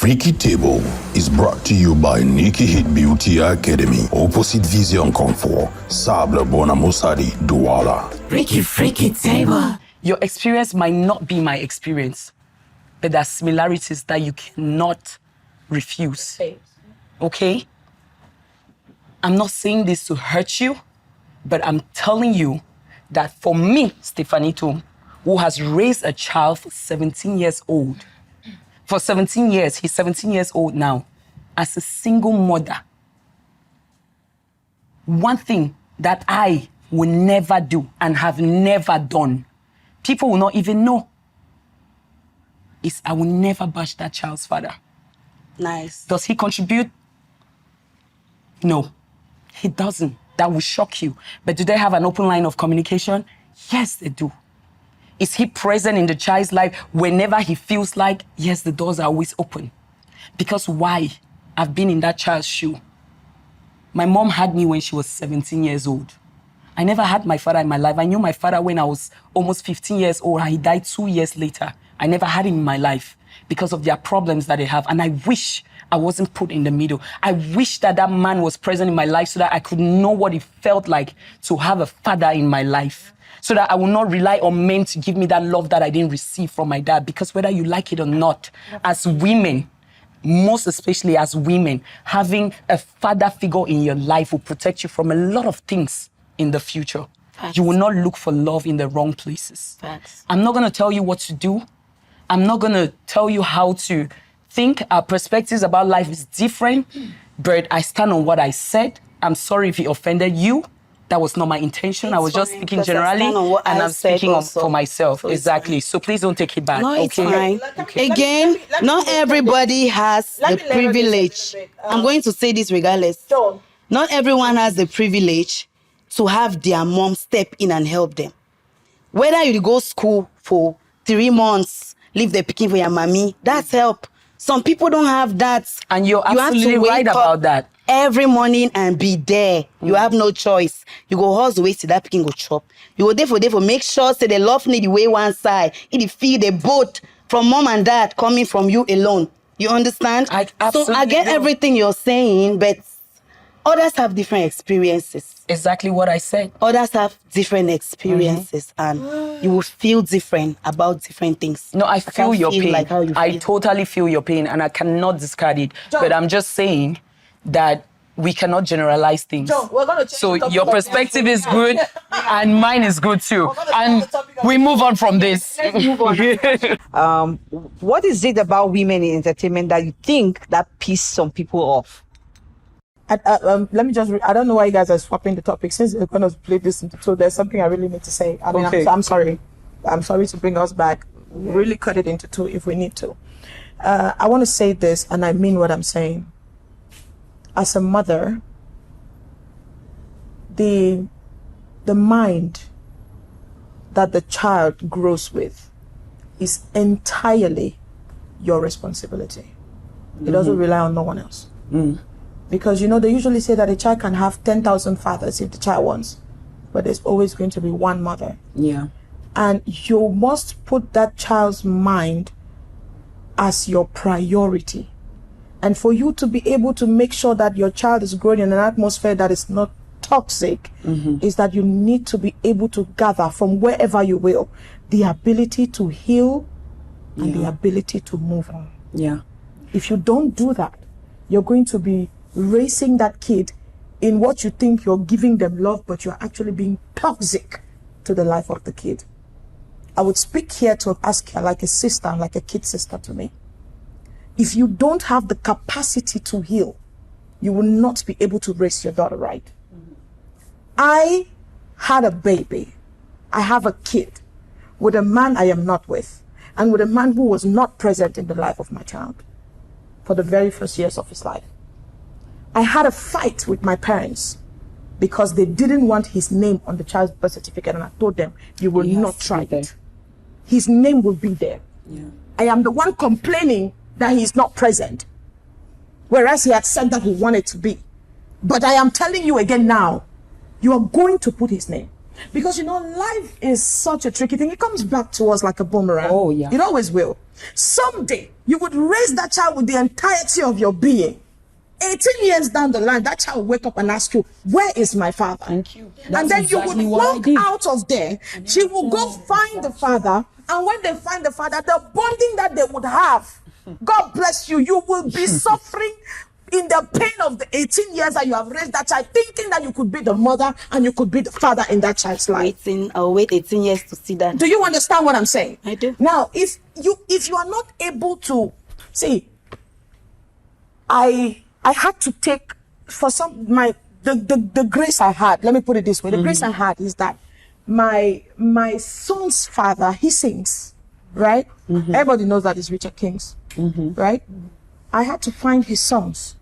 Freaky Table is brought to you by Nikki Hit Beauty Academy, opposite Vision Comfort, Sable Bonamosadi, Douala. Freaky Table. Your experience might not be my experience, but there are similarities that you cannot refuse. Okay? I'm not saying this to hurt you, but I'm telling you that for me, Stefanito, who has raised a child for 17 years old, for 17 years, he's 17 years old now, as a single mother, one thing that I will never do and have never done, people will not even know, is I will never bash that child's father. Nice. Does he contribute? No, he doesn't. That will shock you. But do they have an open line of communication? Yes, they do. Is he present in the child's life whenever he feels like? Yes, the doors are always open. Because why? I've been in that child's shoe. My mom had me when she was 17 years old. I never had my father in my life. I knew my father when I was almost 15 years old, and he died 2 years later. I never had him in my life because of their problems that they have. And I wish I wasn't put in the middle. I wish that that man was present in my life so that I could know what it felt like to have a father in my life. So that I will not rely on men to give me that love that I didn't receive from my dad. Because whether you like it or not, as women, most especially as women, having a father figure in your life will protect you from a lot of things in the future. Facts. You will not look for love in the wrong places. Facts. I'm not going to tell you what to do. I'm not going to tell you how to think. Our perspectives about life is different, but I stand on what I said. I'm sorry if it offended you. That was not my intention. I was just speaking generally, and I'm speaking for myself. So exactly. So please don't take it back. No, it's okay? fine. Okay. Again, not everybody has the privilege. I'm going to say this regardless. Not everyone has the privilege to have their mom step in and help them. Whether you go school for 3 months, leave the picking for your mommy, that's help. Some people don't have that. And you're absolutely right about that. Every morning and be there. You have no choice. You go hustle wait till that picking go chop. You go there for make sure say the love need the way one side. It feed the boat from mom and dad coming from you alone. You understand? So I get everything you're saying, but others have different experiences. Exactly what I said. Others have different experiences, and you will feel different about different things. No, I feel your pain. Like how you feel. I totally feel your pain, and I cannot discard it. But I'm just saying that we cannot generalize things. So your perspective is good, and mine is good too. And we move on from this. What is it about women in entertainment that you think that piss some people off? Let me just, I don't know why you guys are swapping the topic since we're going to play this. So there's something I really need to say. I mean, okay. I'm sorry. I'm sorry to bring us back. Really cut it into two if we need to. I want to say this, and I mean what I'm saying. As a mother, the mind that the child grows with is entirely your responsibility. It doesn't rely on no one else. Because, you know, they usually say that a child can have 10,000 fathers if the child wants, but there's always going to be one mother. Yeah. And you must put that child's mind as your priority. And for you to be able to make sure that your child is growing in an atmosphere that is not toxic, is that you need to be able to gather from wherever you will the ability to heal and the ability to move on. Yeah. If you don't do that, you're going to be raising that kid in what you think you're giving them love, but you're actually being toxic to the life of the kid. I would speak here to ask her like a sister, like a kid sister to me. If you don't have the capacity to heal, you will not be able to raise your daughter right. I had a baby. I have a kid with a man I am not with, and with a man who was not present in the life of my child for the very first years of his life. I had a fight with my parents because they didn't want his name on the child's birth certificate, and I told them, you will not try it. His name will be there. Yeah. I am the one complaining that he is not present, whereas he had said that he wanted to be. But I am telling you again now, you are going to put his name. Because, life is such a tricky thing. It comes back to us like a boomerang. Oh, yeah. It always will. Someday, you would raise that child with the entirety of your being. 18 years down the line, that child will wake up and ask you, where is my father? Thank you. And then you would walk out of there. She will go find the father. And when they find the father, the bonding that they would have, God bless you, you will be suffering in the pain of the 18 years that you have raised that child, thinking that you could be the mother and you could be the father in that child's life. I'll wait 18 years to see that. Do you understand what I'm saying? I do. Now, if you are not able to see, I had to take for the grace I had. Let me put it this way: the grace I had is that my son's father, he sings, right? Everybody knows that is Richard King's, right? I had to find his songs,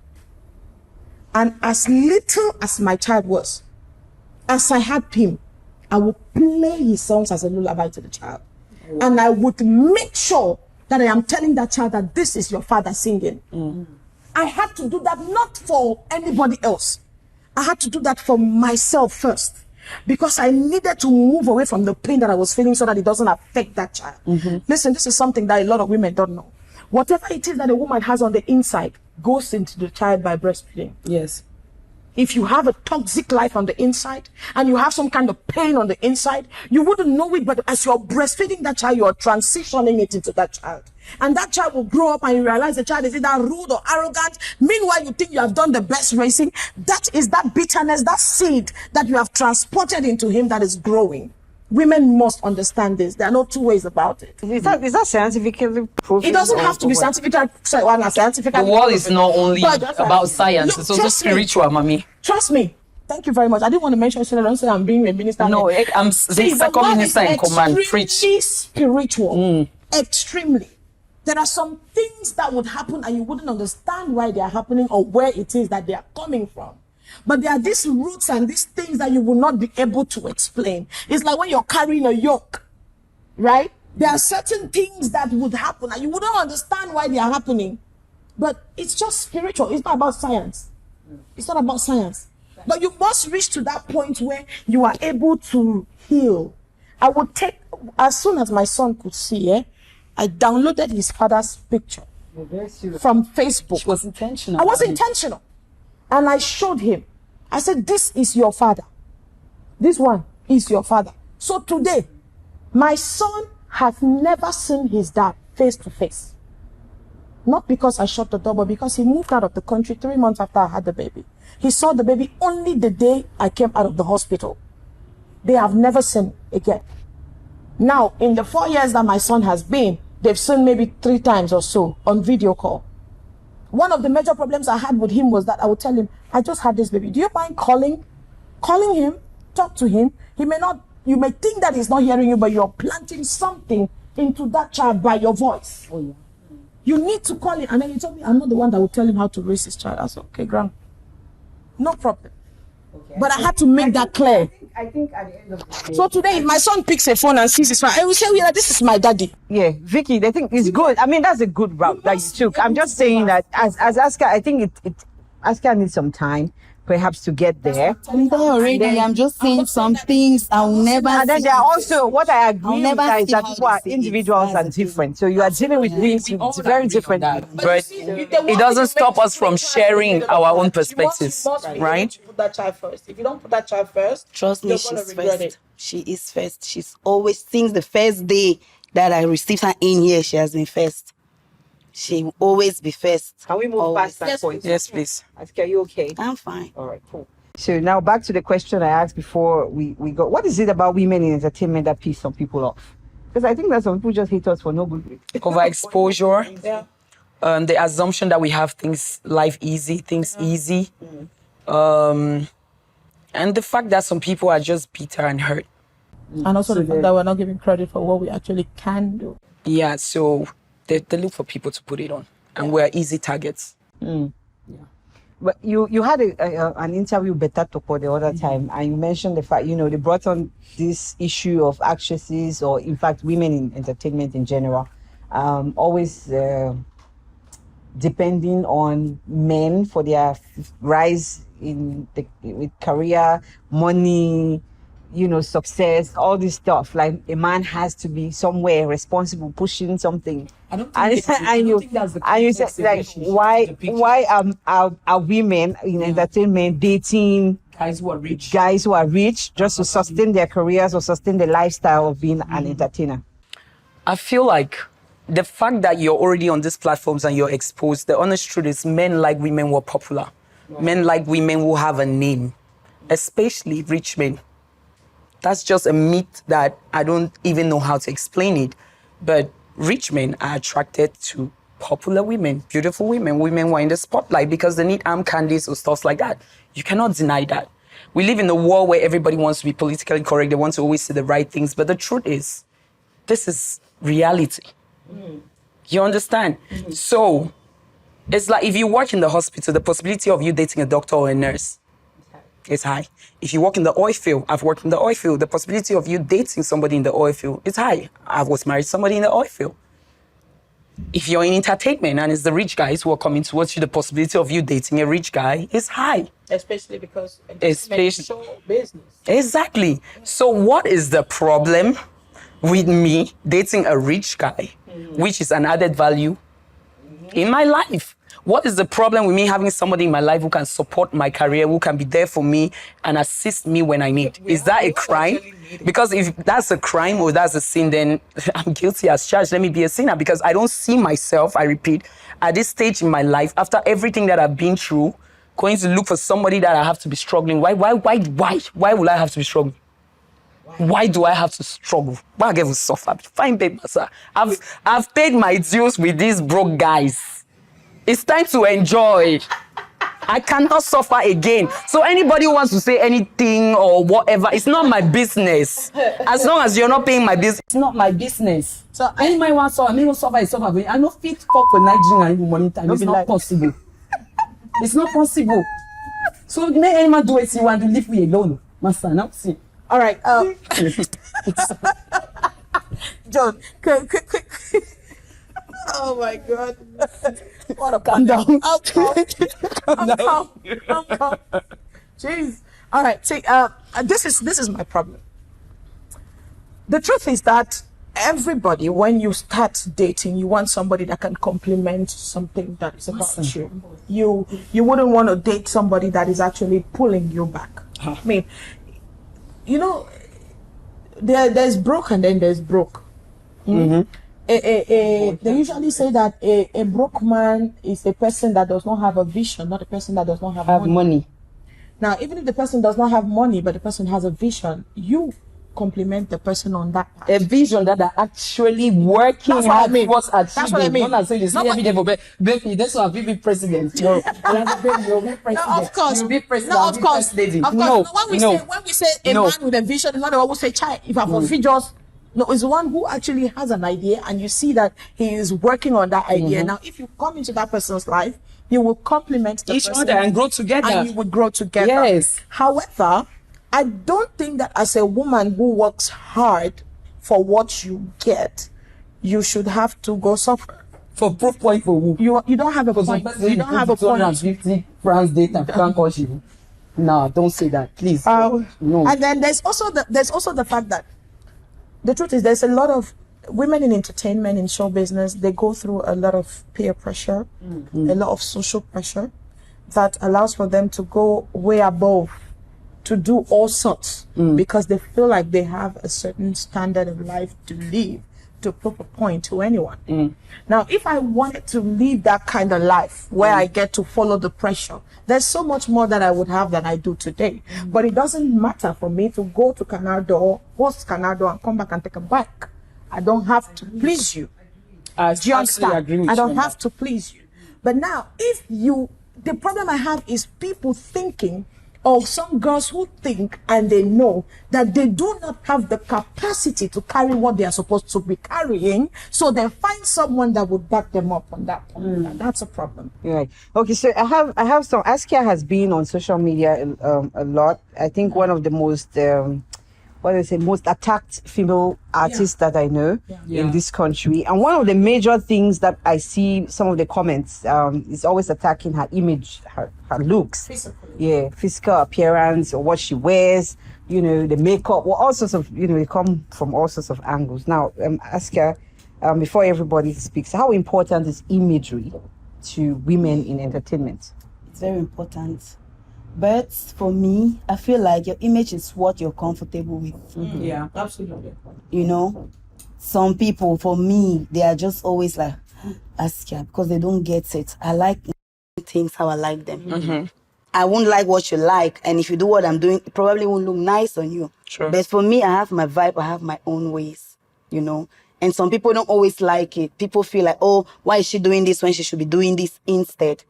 and as little as my child was, as I had him, I would play his songs as a lullaby to the child, and I would make sure that I am telling that child that this is your father singing. I had to do that not for anybody else. I had to do that for myself first, because I needed to move away from the pain that I was feeling so that it doesn't affect that child. Listen, this is something that a lot of women don't know. Whatever it is that a woman has on the inside goes into the child by breastfeeding. Yes. If you have a toxic life on the inside and you have some kind of pain on the inside, you wouldn't know it, but as you're breastfeeding that child, you're transitioning it into that child. And that child will grow up and you realize the child is either rude or arrogant. Meanwhile, you think you have done the best raising. That is that bitterness, that seed that you have transported into him that is growing. Women must understand this. There are no two ways about it. Is that scientifically proven? It doesn't have to be scientifically proven. The world is not only about science, it's also spiritual, mommy. Trust me. Thank you very much. I didn't want to mention so I don't say I'm being a minister. No, I'm the second minister in command. Preach. Spiritual. Extremely. There are some things that would happen and you wouldn't understand why they are happening or where it is that they are coming from. But there are these roots and these things that you will not be able to explain. It's like when you're carrying a yoke, right? There are certain things that would happen and you wouldn't understand why they are happening. But it's just spiritual. It's not about science. It's not about science. But you must reach to that point where you are able to heal. I would take, as soon as my son could see, I downloaded his father's picture from Facebook. It was intentional. I was intentional. And I showed him. I said, this is your father. This one is your father. So today, my son has never seen his dad face to face. Not because I shut the door, but because he moved out of the country 3 months after I had the baby. He saw the baby only the day I came out of the hospital. They have never seen again. Now, in the 4 years that my son has been, they've seen maybe 3 times or so on video call. One of the major problems I had with him was that I would tell him, I just had this baby. Do you mind calling him, talk to him? He may not, you may think that he's not hearing you, but you're planting something into that child by your voice. Oh, yeah. You need to call him. And then he told me, I'm not the one that will tell him how to raise his child. I said, okay, Grandma, no problem. Okay. But I had to make that clear. I think at the end of the day. So today, if my son picks a phone and sees his phone, I will say, yeah, this is my daddy. Yeah, Vicky, they think it's good. I mean, that's a good route that you took. I'm just saying that as Aska, I think Aska needs some time, perhaps, to get there. I'm there already. I'm just saying some things I'll never. And then there are also what I agree with is that people are individuals and different. So you are dealing with things very different. But it doesn't stop us from sharing our own perspectives, right? Put that child first. If you don't put that child first, trust me, she's first. She is first. She's always, since the first day that I received her in here, she has been first. She will always be first. Can we move past that point? Yes, please. Aska, are you okay? I'm fine. All right, cool. So now back to the question I asked before we go. What is it about women in entertainment that piss some people off? Because I think that some people just hate us for no good reason. Overexposure. Yeah. The assumption that we have life easy, things easy. And the fact that some people are just bitter and hurt. And also the fact that we're not giving credit for what we actually can do. Yeah, so they look for people to put it on. And we're easy targets. Yeah. But you had an interview with Beta Toko the other time, and you mentioned the fact, they brought on this issue of actresses, or in fact women in entertainment in general, always depending on men for their rise with career, money, success, all this stuff. Like a man has to be somewhere responsible, pushing something. I don't think that's the and you said like why are women in entertainment dating guys who are rich? Guys who are rich just to sustain their careers or sustain the lifestyle of being an entertainer. I feel like the fact that you're already on these platforms and you're exposed, the honest truth is men like women who are popular. Wow. Men like women who have a name, especially rich men. That's just a myth that I don't even know how to explain it. But rich men are attracted to popular women, beautiful women, women who are in the spotlight because they need arm candies or stuff like that. You cannot deny that. We live in a world where everybody wants to be politically correct. They want to always say the right things. But the truth is, this is reality. You understand? So it's like if you work in the hospital, the possibility of you dating a doctor or a nurse is high. If you work in the oil field, I've worked in the oil field, the possibility of you dating somebody in the oil field is high. I was married to somebody in the oil field. If you're in entertainment and it's the rich guys who are coming towards you, the possibility of you dating a rich guy is high. Especially because it's show business. Exactly. So what is the problem with me dating a rich guy, which is an added value in my life? What is the problem with me having somebody in my life who can support my career, who can be there for me and assist me when I need? Is that a crime? Because if that's a crime or that's a sin, then I'm guilty as charged. Let me be a sinner because I don't see myself, I repeat, at this stage in my life, after everything that I've been through, going to look for somebody that I have to be struggling. Why will I have to be struggling? Why do I have to struggle? Why I get to suffer? Fine, babe, sir. I've paid my dues with these broke guys. It's time to enjoy. I cannot suffer again. So anybody who wants to say anything or whatever, it's not my business. As long as you're not paying my bills, it's not my business. So anybody wants to suffer, I suffer. I know fit fuck for Nigerian money time. It's not possible. It's not possible. So make any man do it. You want to leave me alone, master. Now see. All right. John, quick. Oh my God. What a calm down. I'm calm. Jeez. All right. See, this is my problem. The truth is that everybody, when you start dating, you want somebody that can complement something that is about you. You wouldn't want to date somebody that is actually pulling you back. I mean, there's broke and then there's broke. They usually say that a broke man is a person that does not have a vision, not a person that does not have money. Now, even if the person does not have money, but the person has a vision, you compliment the person on that part. A vision that are actually working. That's what I mean. That's what I mean. Not saying every day for baby. That's why we be president. No, of course. You'll be president. No, of course. Lady. Of course. When we say a man with a vision, it's not the one who say, "Child, if I for just." No, it's the one who actually has an idea and you see that he is working on that idea. Now, if you come into that person's life, you will complement each other and grow together. And you will grow together. Yes. However, I don't think that as a woman who works hard for what you get, you should have to go suffer. For proof point for who? You don't have a point. You don't have a point. 250 France data can't cost you. No, don't say that, please. No. And then there's also the fact that the truth is there's a lot of women in entertainment, in show business, they go through a lot of peer pressure, a lot of social pressure that allows for them to go way above to do all sorts because they feel like they have a certain standard of life to live to prove a point to anyone. Now, if I wanted to live that kind of life where I get to follow the pressure, there's so much more that I would have than I do today. But it doesn't matter for me to go to Canada, host Canada, and come back and take a bike. I don't have to please you. Do you understand? I don't have to please you. But now, the problem I have is people thinking, or some girls who think and they know that they do not have the capacity to carry what they are supposed to be carrying, so they find someone that would back them up on that point. And that's a problem. Right. Okay, so I have some. Askia has been on social media a lot. I think one of the most what do I say, most attacked female artist that I know in this country. And one of the major things that I see some of the comments is always attacking her image, her looks. Physical appearance, or what she wears, you know, the makeup, or all sorts of, you know, they come from all sorts of angles. Now, ask her, before everybody speaks, how important is imagery to women in entertainment? It's very important. But for me, I feel like your image is what you're comfortable with. Yeah, absolutely. You know, some people, for me, they are just always like, ask her, because they don't get it. I like things how I like them. I won't like what you like, and if you do what I'm doing, it probably won't look nice on you. Sure. But for me, I have my vibe, I have my own ways, you know. And some people don't always like it. People feel like, oh, why is she doing this when she should be doing this instead?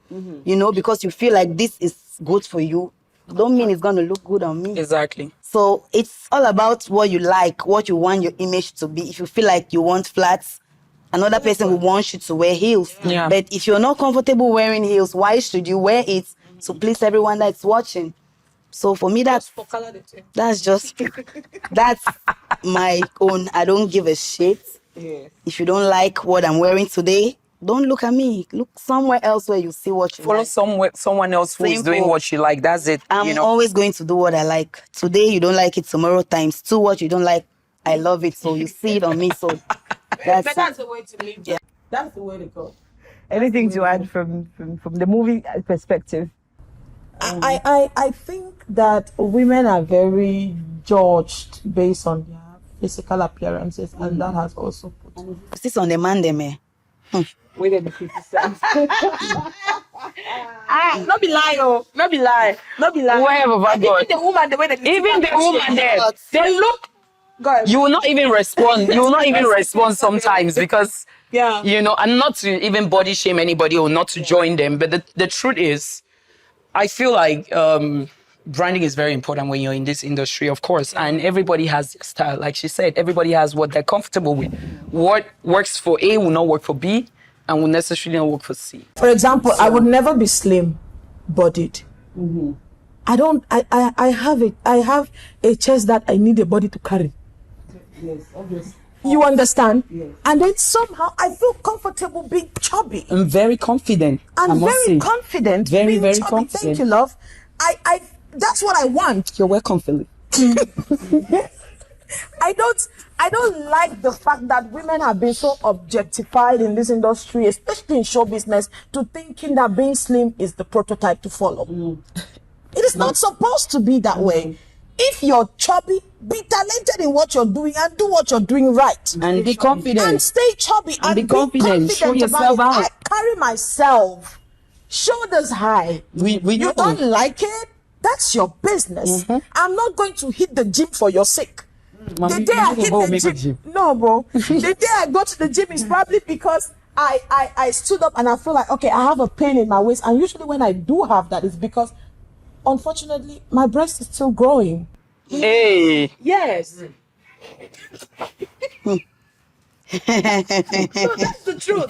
You know, because you feel like this is good for you, don't mean it's going to look good on me. Exactly. So it's all about what you like, what you want your image to be. If you feel like you want flats, another person will want you to wear heels. Yeah. But if you're not comfortable wearing heels, why should you wear it? To please everyone that's watching. So for me, that's just, that's my own. I don't give a shit. If you don't like what I'm wearing today, don't look at me. Look somewhere else where you see what you Follow like. someone else who is Simple. doing what you like. That's it. I'm you know? always going to do what I like. Today you don't like it, tomorrow times two what you don't like, I love it. So you see it on me. So that's the way to live. Yeah. That's the way to go. Anything to add from the movie perspective? I think that women are very judged based on their physical appearances, and that has also put. This on the man them. Where did the criticize? Not be lie, oh, not be lie. Wherever, but God. Even the woman, the way they Even the woman there, they look. God. you will not even respond. You will not even respond sometimes because, Yeah. you know, and not to even body shame anybody or not to join them. But the truth is, I feel like branding is very important when you're in this industry, of course. And everybody has their style. Like she said, everybody has what they're comfortable with. What works for A will not work for B and will necessarily not work for C. For example, I would never be slim bodied. I have a chest that I need a body to carry. Yes, obviously. You understand? Yes. And then somehow I feel comfortable being chubby. I'm very confident. I I'm must very say. confident Very, being very chubby. confident. Thank you, love. I that's what I want. You're welcome, Philip. I don't like the fact that women have been so objectified in this industry, especially in show business, to thinking that being slim is the prototype to follow. It is not supposed to be that way. If you're chubby, be talented in what you're doing and do what you're doing right. And be confident. And stay chubby and be confident. Show about yourself it. out. I carry myself shoulders high. We You know. don't like it? That's your business. I'm not going to hit the gym for your sake. The day I hit the gym, no, bro. The day I go to the gym is probably because I stood up and I feel like, okay, I have a pain in my waist. And usually when I do have that, it's because, unfortunately, my breast is still growing. Hey. Yes. So that's the truth.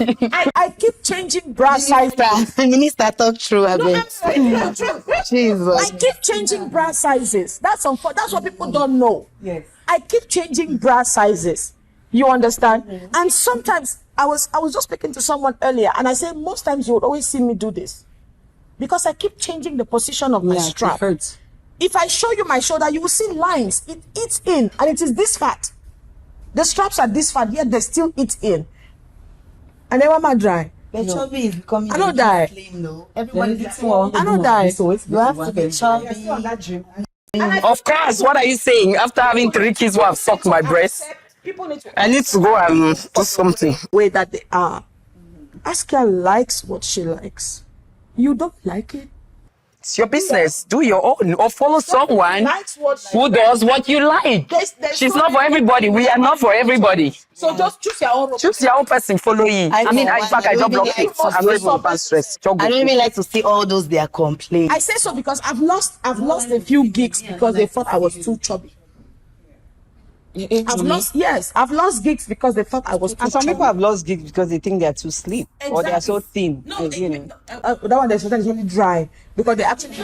I keep changing bra sizes. Minister talk true a No, bit. I'm saying the truth. Jesus. I keep changing bra sizes. That's what people don't know. Yes. I keep changing bra sizes. You understand? And sometimes I was just speaking to someone earlier, and I said most times you would always see me do this because I keep changing the position of my strap. It hurts. If I show you my shoulder, you will see lines. It eats in, and it is this fat. The straps are this fat, yet they still eat in. And then when I dry, But chubby is becoming I don't die. slim though. Everybody I don't die. you have to be chubby. Of course, what are you saying? After having 3 kids who have sucked my breast, People need to I need to go and do something. way that they are. Askia likes what she likes. You don't like it? It's your business. Do your own or follow someone Likes what she who does what you like. There's She's so not for many everybody. We are not for everybody. So just choose your own. Choose your own person, follow you. I mean, in fact, I don't block it. I'm not even past stress. I don't even like to see all those their complaints. I say so because I've lost a few gigs because they thought I was too chubby. I've lost gigs because they thought I was too And some chubby. people have lost gigs because they think they are too slim or they are so thin. No, you know. that one there's sometimes really dry because they actually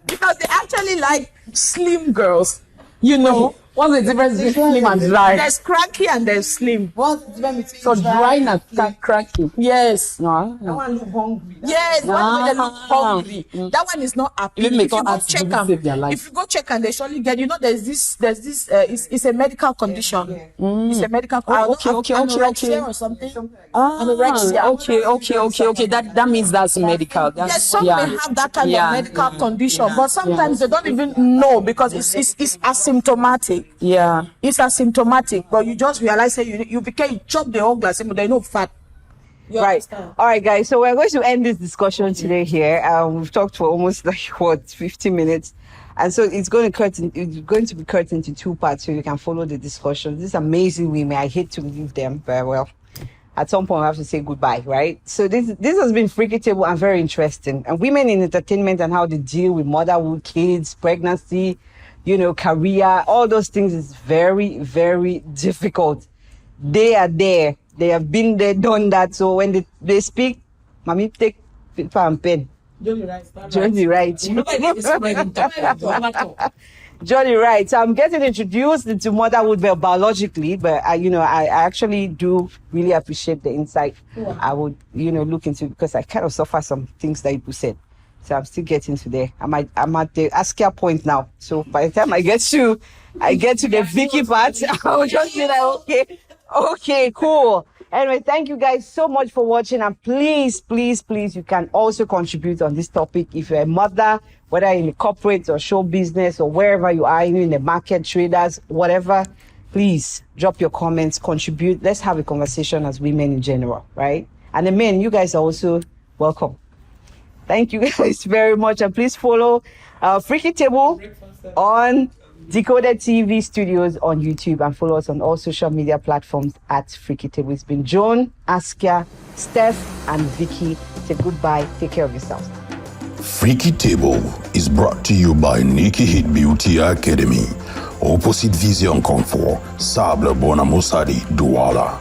because they actually like slim girls. You know, What's the difference between slim and dry? there's cranky and there's slim. What's the difference between So dry and cranky. Yes. No. That one look hungry. Yes, one way they look hungry. That one is not happy. Even If you make go us check save their them, life. if you go check and they surely get, you know, there's this, it's a medical condition. It's a medical condition. Okay. Or something. Ah, okay. That means that's medical. Yes, some may have that kind of medical condition, but sometimes they don't even know because it's asymptomatic. Yeah. It's asymptomatic, but you just realize that you chop the whole glass, but there's no fat. You Right. understand? All right, guys. So we're going to end this discussion today here. We've talked for almost 50 minutes. And so it's going to be cut into two parts so you can follow the discussion. These amazing women. I hate to leave them, but well, at some point I have to say goodbye, right? So this has been freaky table and very interesting. And women in entertainment and how they deal with motherhood, kids, pregnancy, career, all those things is very, very difficult. They are there. They have been there, done that. So when they speak, mommy, take paper and pen. Johnny right. Johnny right. So I'm getting introduced into motherhood biologically, but I actually do really appreciate the insight. Yeah. I would, look into, because I kind of suffer some things that you said. So I'm still getting to there. I'm at the Askia point now. So by the time I get to the Vicky part, I'll just be like, okay, cool. Anyway, thank you guys so much for watching. And please, you can also contribute on this topic. If you're a mother, whether in the corporate or show business or wherever you are, even in the market, traders, whatever, please drop your comments, contribute. Let's have a conversation as women in general, right? And the men, you guys are also welcome. Thank you guys very much. And please follow Freaky Table on Decoded TV Studios on YouTube and follow us on all social media platforms at Freaky Table. It's been Joan, Askia, Steph, and Vicky. Say goodbye. Take care of yourselves. Freaky Table is brought to you by Nikki Hit Beauty Academy. Opposite Vision Comfort, Sable Bonamosadi, Douala.